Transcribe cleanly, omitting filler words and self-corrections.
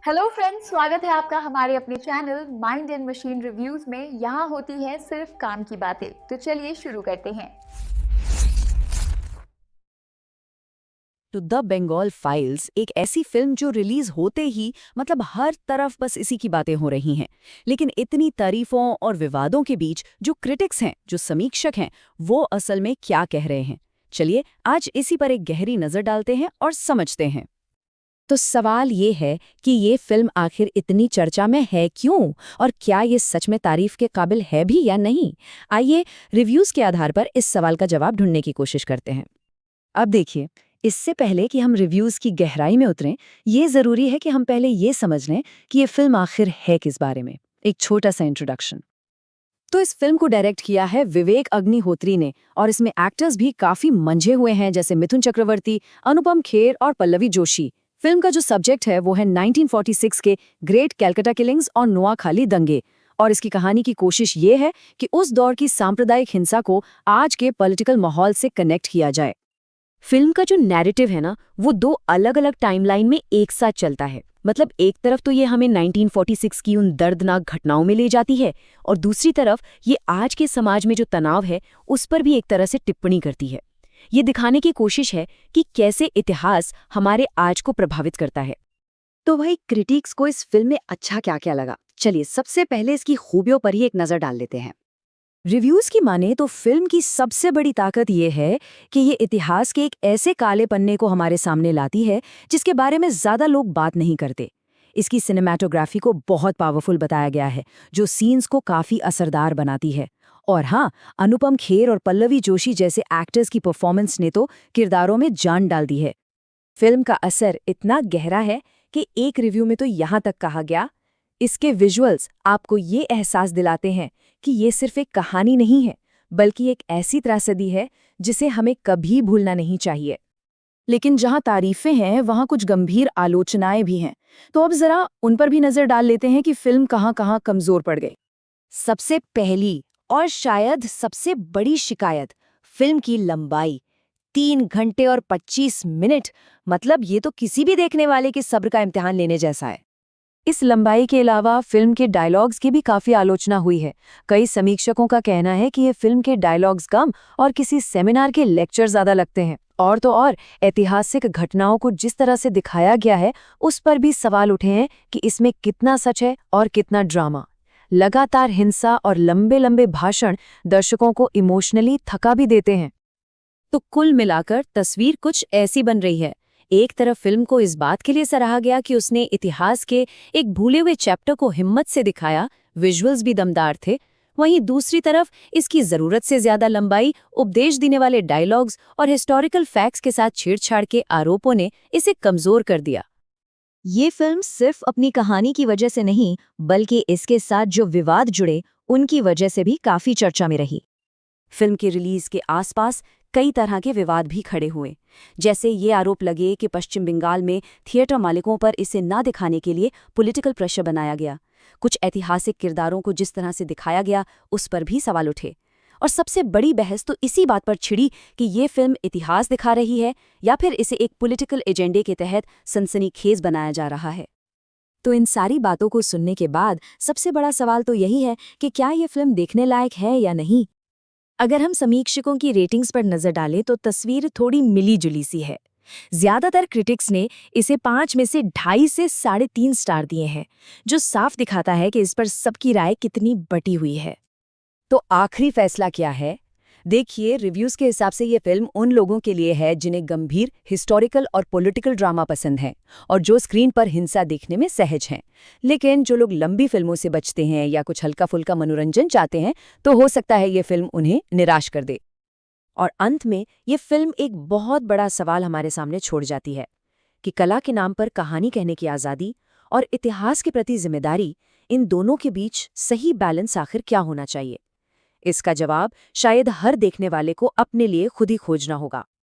Hello friends, स्वागत है आपका हमारे अपने channel mind and machine reviews में। यहाँ होती है सिर्फ काम की बातें। तो चलिए शुरू करते हैं। टू द बंगाल फाइल्स एक ऐसी फिल्म जो रिलीज होते ही हर तरफ बस इसी की बातें हो रही हैं। लेकिन इतनी तारीफों और विवादों के बीच जो क्रिटिक्स हैं, जो समीक्षक हैं, वो असल में क्या कह रहे हैं। चलिए आज इसी पर एक गहरी नजर डालते हैं और समझते हैं। तो सवाल ये है कि ये फिल्म आखिर इतनी चर्चा में है क्यों, और क्या ये सच में तारीफ के काबिल है भी या नहीं। आइए रिव्यूज के आधार पर इस सवाल का जवाब ढूंढने की कोशिश करते हैं। अब देखिए, इससे पहले कि हम रिव्यूज की गहराई में उतरें, ये जरूरी है कि हम पहले ये समझ लें कि ये फिल्म आखिर है किस बारे में। एक छोटा सा इंट्रोडक्शन। तो इस फिल्म को डायरेक्ट किया है विवेक अग्निहोत्री ने, और इसमें एक्टर्स भी काफी मंझे हुए हैं, जैसे मिथुन चक्रवर्ती, अनुपम खेर और पल्लवी जोशी। फिल्म का जो सब्जेक्ट है वो है 1946 के ग्रेट कैलकाटा किलिंग्स और नुआखाली दंगे। और इसकी कहानी की कोशिश ये है कि उस दौर की सांप्रदायिक हिंसा को आज के पॉलिटिकल माहौल से कनेक्ट किया जाए। फिल्म का जो नैरेटिव है ना, वो दो अलग अलग टाइमलाइन में एक साथ चलता है। एक तरफ तो ये हमें 1946 की उन दर्दनाक घटनाओं में ले जाती है, और दूसरी तरफ ये आज के समाज में जो तनाव है उस पर भी एक तरह से टिप्पणी करती है। ये दिखाने की कोशिश है कि कैसे इतिहास हमारे आज को प्रभावित करता है। तो भाई, क्रिटिक्स को इस फिल्म में अच्छा क्या क्या लगा, चलिए सबसे पहले इसकी खूबियों पर ही एक नजर डाल लेते हैं। रिव्यूज की माने तो फिल्म की सबसे बड़ी ताकत ये है कि ये इतिहास के एक ऐसे काले पन्ने को हमारे सामने लाती है जिसके बारे में ज्यादा लोग बात नहीं करते। इसकी सिनेमैटोग्राफी को बहुत पावरफुल बताया गया है, जो सीन्स को काफी असरदार बनाती है। और हाँ, अनुपम खेर और पल्लवी जोशी जैसे एक्टर्स की परफॉर्मेंस ने तो किरदारों में जान डाल दी है। फिल्म का असर इतना गहरा है कि एक रिव्यू में तो यहाँ तक कहा गया, इसके विजुअल्स आपको ये एहसास दिलाते हैं कि ये सिर्फ एक कहानी नहीं है, बल्कि एक ऐसी त्रासदी है जिसे हमें कभी भूलना नहीं चाहिए। लेकिन जहां तारीफें हैं, वहां कुछ गंभीर आलोचनाएं भी हैं। तो अब जरा उन पर भी नजर डाल लेते हैं कि फिल्म कहां-कहां कमजोर पड़ गई। सबसे पहली और शायद सबसे बड़ी शिकायत, फिल्म की लंबाई। 3 घंटे और 25 मिनट, ये तो किसी भी देखने वाले के सब्र का इम्तिहान लेने जैसा है। इस लंबाई के अलावा फिल्म के डायलॉग्स की भी काफी आलोचना हुई है। कई समीक्षकों का कहना है कि ये फिल्म के डायलॉग्स कम और किसी सेमिनार के लेक्चर ज्यादा लगते हैं। और तो और, ऐतिहासिक घटनाओं को जिस तरह से दिखाया गया है उस पर भी सवाल उठे हैं कि इसमें कितना सच है और कितना ड्रामा। लगातार हिंसा और लंबे लंबे भाषण दर्शकों को इमोशनली थका भी देते हैं। तो कुल मिलाकर तस्वीर कुछ ऐसी बन रही है। एक तरफ फिल्म को इस बात के लिए सराहा गया कि उसने इतिहास के एक भूले हुए चैप्टर को हिम्मत से दिखाया, विजुअल्स भी दमदार थे। वहीं दूसरी तरफ इसकी जरूरत से ज्यादा लंबाई, उपदेश देने वाले डायलॉग्स और हिस्टोरिकल फैक्ट्स के साथ छेड़छाड़ के आरोपों ने इसे कमजोर कर दिया। ये फिल्म सिर्फ अपनी कहानी की वजह से नहीं, बल्कि इसके साथ जो विवाद जुड़े उनकी वजह से भी काफी चर्चा में रही। फिल्म के रिलीज के आसपास कई तरह के विवाद भी खड़े हुए, जैसे ये आरोप लगे कि पश्चिम बंगाल में थिएटर मालिकों पर इसे ना दिखाने के लिए पॉलिटिकल प्रेशर बनाया गया। कुछ ऐतिहासिक किरदारों को जिस तरह से दिखाया गया उस पर भी सवाल उठे। और सबसे बड़ी बहस तो इसी बात पर छिड़ी कि ये फिल्म इतिहास दिखा रही है या फिर इसे एक पॉलिटिकल एजेंडे के तहत सनसनीखेज बनाया जा रहा है। तो इन सारी बातों को सुनने के बाद सबसे बड़ा सवाल तो यही है कि क्या ये फिल्म देखने लायक है या नहीं। अगर हम समीक्षकों की रेटिंग्स पर नजर डालें तो तस्वीर थोड़ी मिली जुली सी है। ज्यादातर क्रिटिक्स ने इसे 5 में से 2.5 से 3.5 स्टार दिए हैं, जो साफ दिखाता है कि इस पर सबकी राय कितनी बटी हुई है। तो आखिरी फैसला क्या है? देखिए, रिव्यूज के हिसाब से ये फिल्म उन लोगों के लिए है जिन्हें गंभीर हिस्टोरिकल और पॉलिटिकल ड्रामा पसंद है, और जो स्क्रीन पर हिंसा देखने में सहज हैं। लेकिन जो लोग लंबी फिल्मों से बचते हैं या कुछ हल्का फुल्का मनोरंजन चाहते हैं, तो हो सकता है ये फिल्म उन्हें निराश कर दे। और अंत में ये फिल्म एक बहुत बड़ा सवाल हमारे सामने छोड़ जाती है कि कला के नाम पर कहानी कहने की आज़ादी और इतिहास के प्रति जिम्मेदारी, इन दोनों के बीच सही बैलेंस आखिर क्या होना चाहिए। इसका जवाब शायद हर देखने वाले को अपने लिए खुद ही खोजना होगा।